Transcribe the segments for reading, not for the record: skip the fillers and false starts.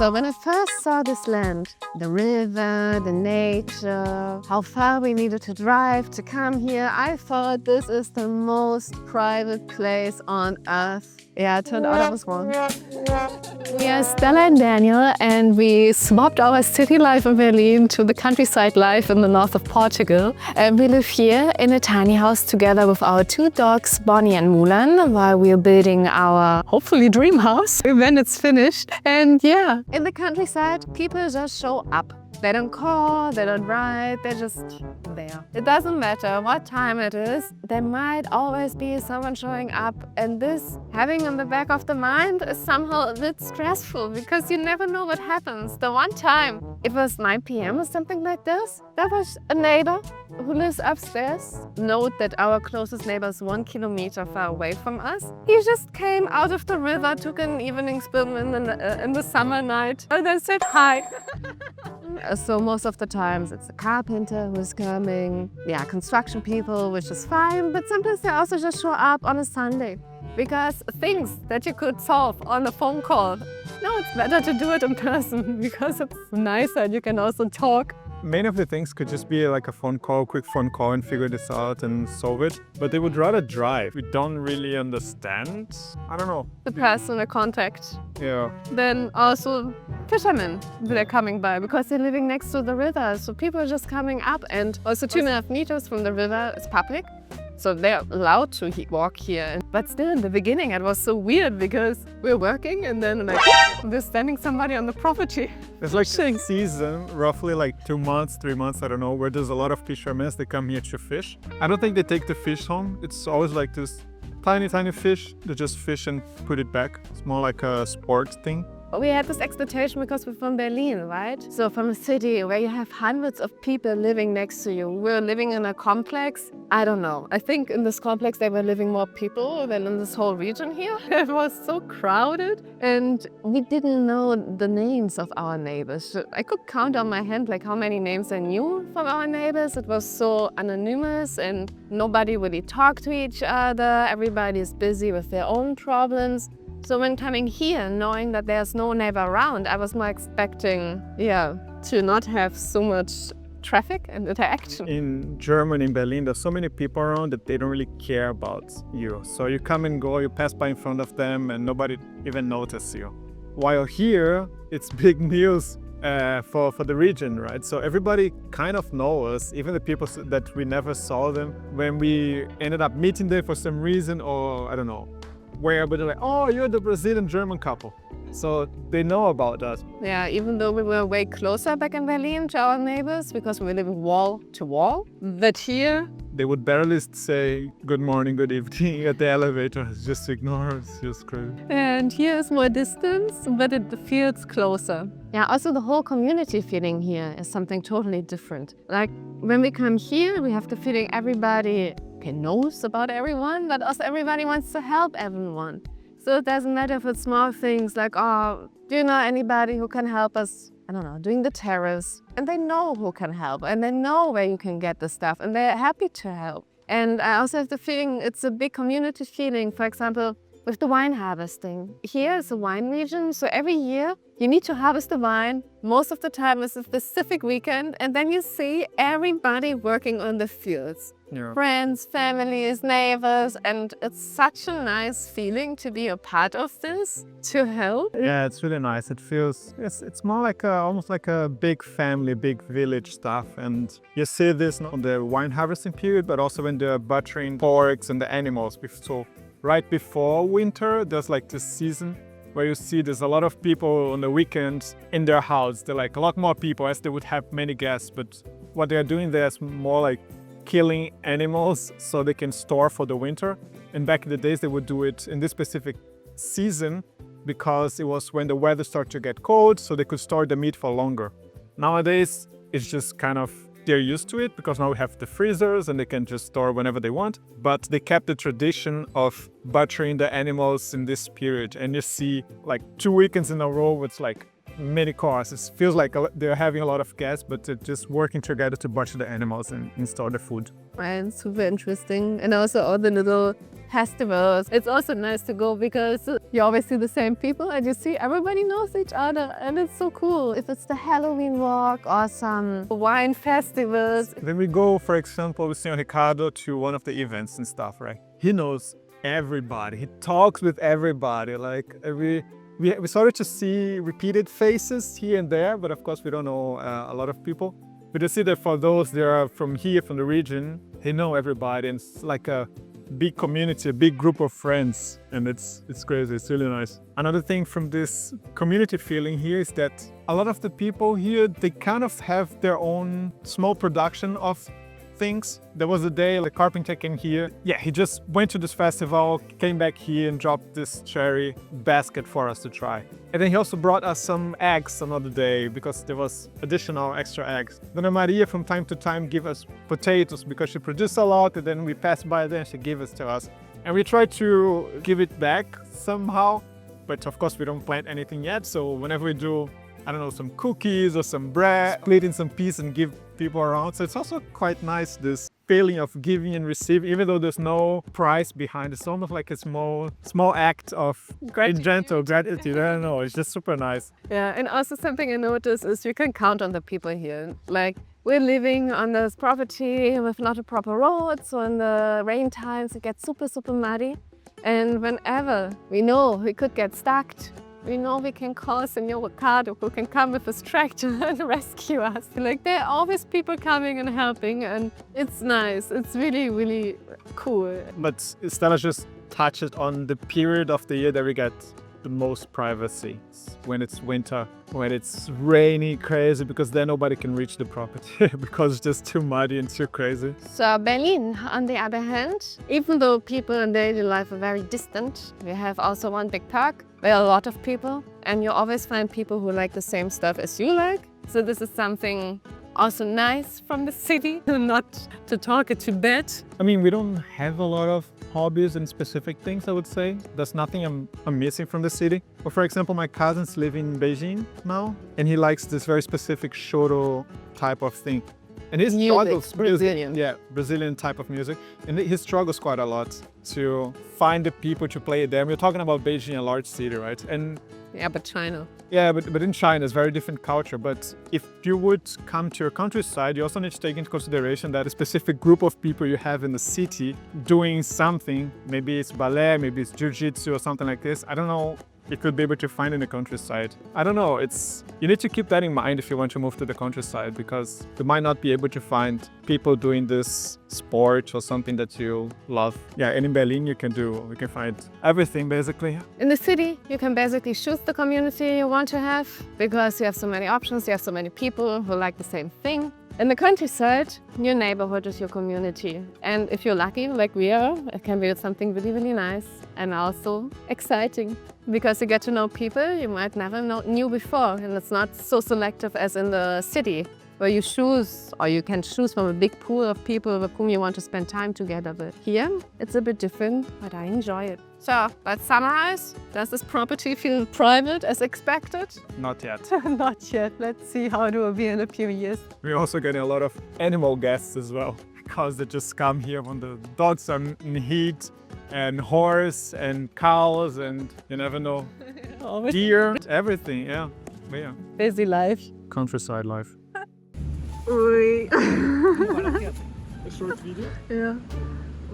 So when I first saw this land, the river, the nature, how far we needed to drive to come here, I thought this is the most private place on earth. Yeah, it turned out I was wrong. We are Stella and Daniel, and we swapped our city life in Berlin to the countryside life in the north of Portugal. And we live here in a tiny house together with our 2 dogs, Bonnie and Mulan, while we're building our hopefully dream house when it's finished. And yeah, in the countryside, people just show up. They don't call, they don't write, they're just there. It doesn't matter what time it is, there might always be someone showing up, and this, having in the back of the mind, is somehow a bit stressful because you never know what happens. The one time, it was 9 p.m. or something like this, there was a neighbor who lives upstairs. Note that our closest neighbor is 1 kilometer far away from us. He just came out of the river, took an evening swim in the summer night, and then said hi. So most of the times it's a carpenter who's coming, yeah, construction people, which is fine, but sometimes they also just show up on a Sunday because things that you could solve on a phone call, no, it's better to do it in person because it's nicer and you can also talk. Many of the things could just be like a phone call, quick phone call, and figure this out and solve it. But they would rather drive. We don't really understand. I don't know. The personal contact. Yeah. Then also fishermen, they're coming by because they're living next to the river. So people are just coming up, and also 2.5 meters from the river is public. So they're allowed to walk here. But still in the beginning it was so weird because we're working and then like there's standing somebody on the property. There's like a season, roughly like 2 months, 3 months, I don't know, where there's a lot of fishermen. They come here to fish. I don't think they take the fish home. It's always like this tiny fish. They just fish and put it back. It's more like a sport thing. We had this expectation because we're from Berlin, right? So from a city where you have hundreds of people living next to you. We're living in a complex. I don't know. I think in this complex there were living more people than in this whole region here. It was so crowded and we didn't know the names of our neighbors. I could count on my hand like how many names I knew from our neighbors. It was so anonymous and nobody really talked to each other. Everybody's busy with their own problems. So when coming here, knowing that there's no neighbor around, I was more expecting, to not have so much traffic and interaction. In Germany, in Berlin, there's so many people around that they don't really care about you. So you come and go, you pass by in front of them and nobody even notices you. While here, it's big news for the region, right? So everybody kind of knows us, even the people that we never saw them. When we ended up meeting them for some reason, or I don't know, where, but they're like, oh, you're the Brazilian-German couple. So they know about us. Yeah, even though we were way closer back in Berlin to our neighbors because we were living wall to wall, but here they would barely say good morning, good evening at the elevator. Just ignore us, just crazy. And here is more distance, but it feels closer. Yeah, also the whole community feeling here is something totally different. Like when we come here, we have the feeling everybody knows about everyone, but also everybody wants to help everyone. So it doesn't matter if it's small things like, oh, do you know anybody who can help us, I don't know, doing the terrace? And they know who can help and they know where you can get the stuff and they're happy to help. And I also have the feeling it's a big community feeling, for example, with the wine harvesting. Here is a wine region, so every year you need to harvest the wine. Most of the time it's a specific weekend, and then you see everybody working on the fields. Yeah. Friends, families, neighbors, and it's such a nice feeling to be a part of this, to help. Yeah, it's really nice. It feels, it's more like almost like a big family, big village stuff. And you see this on the wine harvesting period, but also when they're butchering porks and the animals. So right before winter, there's like this season where you see there's a lot of people on the weekends in their house. They're like a lot more people as they would have many guests, but what they're doing there is more like killing animals so they can store for the winter. And back in the days, they would do it in this specific season because it was when the weather started to get cold, so they could store the meat for longer. Nowadays, it's just kind of, they're used to it because now we have the freezers and they can just store whenever they want. But they kept the tradition of butchering the animals in this period. And you see like 2 weekends in a row, it's like many cars. It feels like they're having a lot of gas, but they're just working together to butcher the animals and install the food. And super interesting. And also all the little festivals. It's also nice to go because you always see the same people and you see everybody knows each other and it's so cool. If it's the Halloween walk or some wine festivals. Then we go, for example, with Senor Ricardo to one of the events and stuff, right? He knows everybody. He talks with everybody. Like we started to see repeated faces here and there, but of course we don't know a lot of people. We just see that for those that are from here, from the region, they know everybody, and it's like a big community, a big group of friends, and it's crazy. It's really nice. Another thing from this community feeling here is that a lot of the people here, they kind of have their own small production of things. There was a day the carpenter came here. Yeah, he just went to this festival, came back here and dropped this cherry basket for us to try. And then he also brought us some eggs another day because there was additional extra eggs. Dona Maria from time to time give us potatoes because she produced a lot, and then we passed by there and she gave it to us. And we try to give it back somehow, but of course we don't plant anything yet. So whenever we do, I don't know, some cookies or some bread, split in some pieces and give people around. So it's also quite nice, this feeling of giving and receiving, even though there's no price behind it. It's almost like a small act of gentle gratitude. I don't know, it's just super nice. Yeah, and also something I noticed is you can count on the people here. Like, we're living on this property with not a proper road, so in the rain times it gets super, super muddy. And whenever we know we could get stuck, we know we can call Senor Ricardo, who can come with his tractor and rescue us. Like, there are always people coming and helping, and it's nice. It's really, really cool. But Stella just touched on the period of the year that we get the most privacy. When it's winter, when it's rainy, crazy, because then nobody can reach the property because it's just too muddy and too crazy. So Berlin, on the other hand, even though people in daily life are very distant, we have also one big park where a lot of people, and you always find people who like the same stuff as you like. So this is something also nice from the city, not to talk it to bed. I mean, we don't have a lot of hobbies and specific things, I would say. There's nothing I'm missing from the city. But for example, my cousins live in Beijing now, and he likes this very specific choro type of thing. And his struggles, Brazilian. Yeah, Brazilian type of music. And he struggles quite a lot to find the people to play there. We're talking about Beijing, a large city, right? And yeah, but China. yeah, but in China, it's very different culture. But if you would come to your countryside, you also need to take into consideration that a specific group of people you have in the city doing something, maybe it's ballet, maybe it's jiu-jitsu or something like this. I don't know. You could be able to find in the countryside. I don't know, you need to keep that in mind if you want to move to the countryside, because you might not be able to find people doing this sport or something that you love. Yeah, and in Berlin you can find everything basically. In the city, you can basically choose the community you want to have because you have so many options, you have so many people who like the same thing. In the countryside, your neighborhood is your community. And if you're lucky, like we are, it can be something really, really nice and also exciting because you get to know people you might never knew before. And it's not so selective as in the city, where you choose, or you can choose from a big pool of people with whom you want to spend time together with. Here, it's a bit different, but I enjoy it. So, let's summarize. Does this property feel private as expected? Not yet. Not yet. Let's see how it will be in a few years. We're also getting a lot of animal guests as well, because they just come here when the dogs are in heat, and horse and cows, and you never know, deer, everything, yeah. But yeah. Busy life. Countryside life. Oi. A short video? Ja.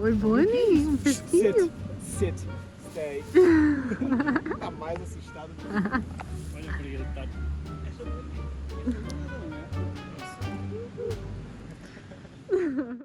Oi, Bonnie, um pesquinho. Sit, stay. Tá mais assustado. Olha pra ele, tá.